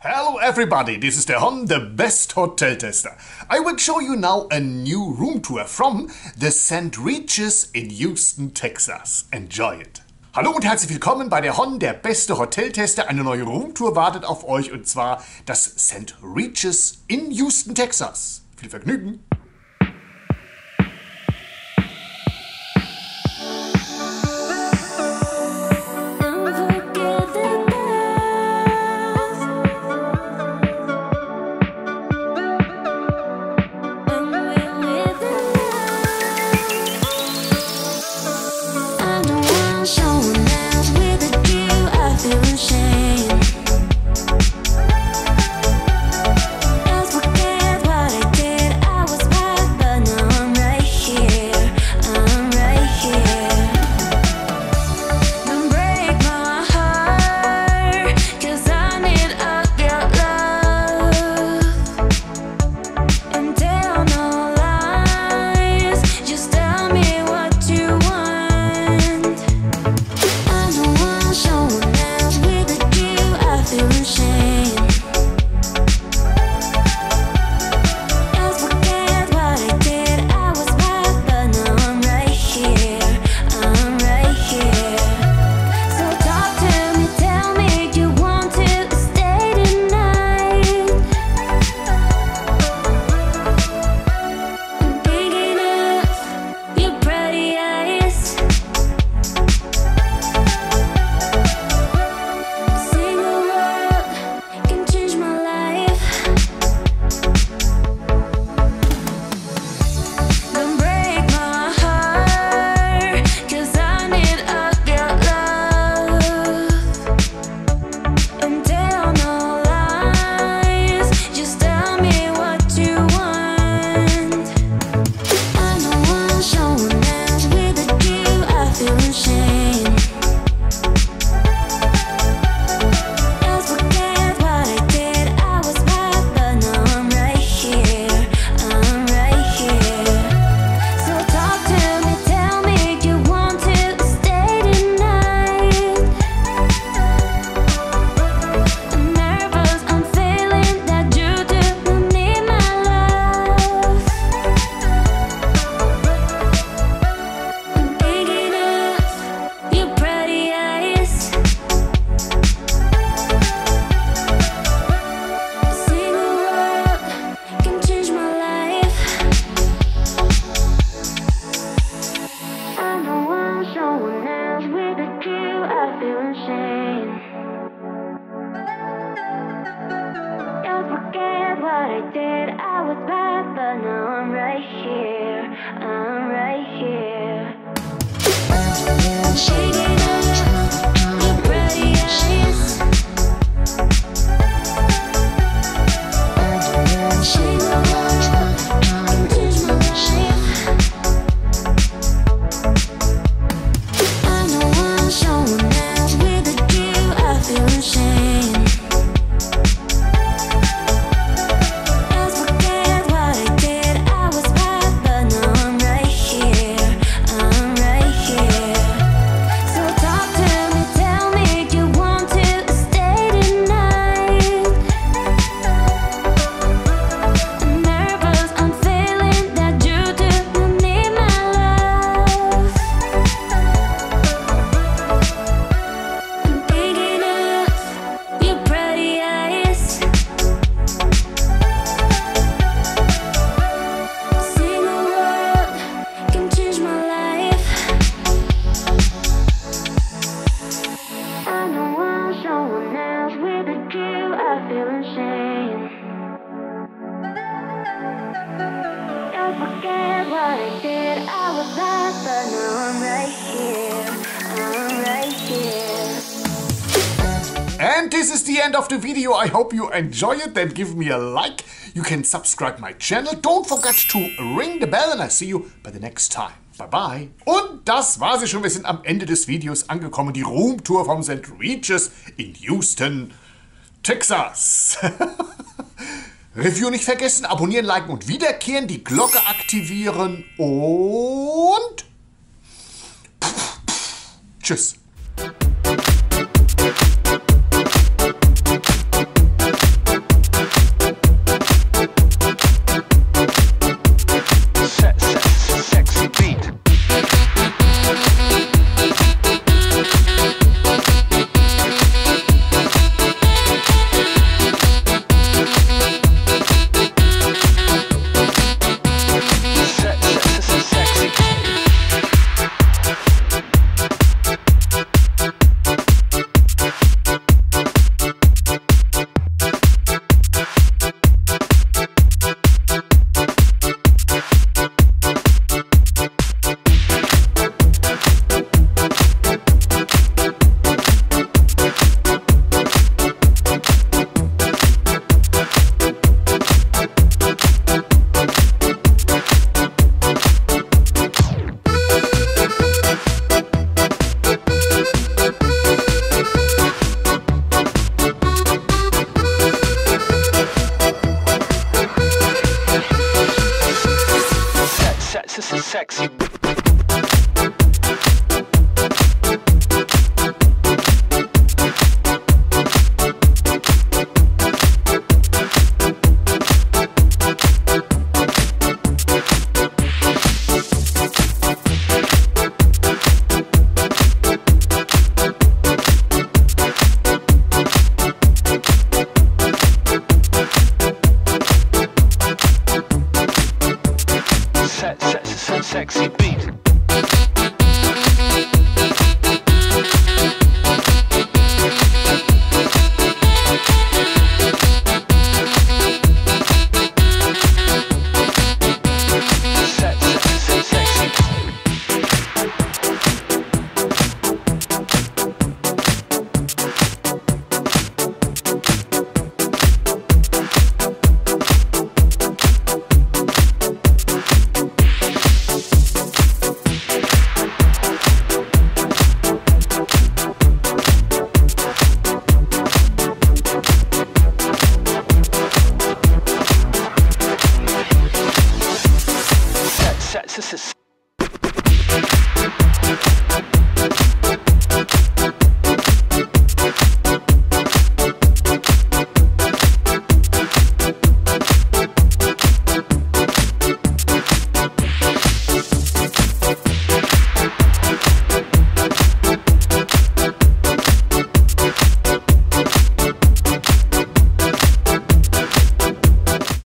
Hello everybody, this is derhon, the best hotel tester. I will show you now a new room tour from the St. Regis in Houston, Texas. Enjoy it. Hallo und herzlich willkommen bei derhon, der beste Hoteltester. Eine neue Roomtour wartet auf euch und zwar das St. Regis in Houston, Texas. Viel Vergnügen! And this is the end of the video. I hope you enjoy it. Then give me a like. You can subscribe my channel. Don't forget to ring the bell and I see you by the next time. Bye bye. Und das war sie schon. Wir sind am Ende des Videos angekommen. Die Roomtour vom St. Regis in Houston, Texas. Review nicht vergessen, abonnieren, liken und wiederkehren, die Glocke aktivieren und tschüss.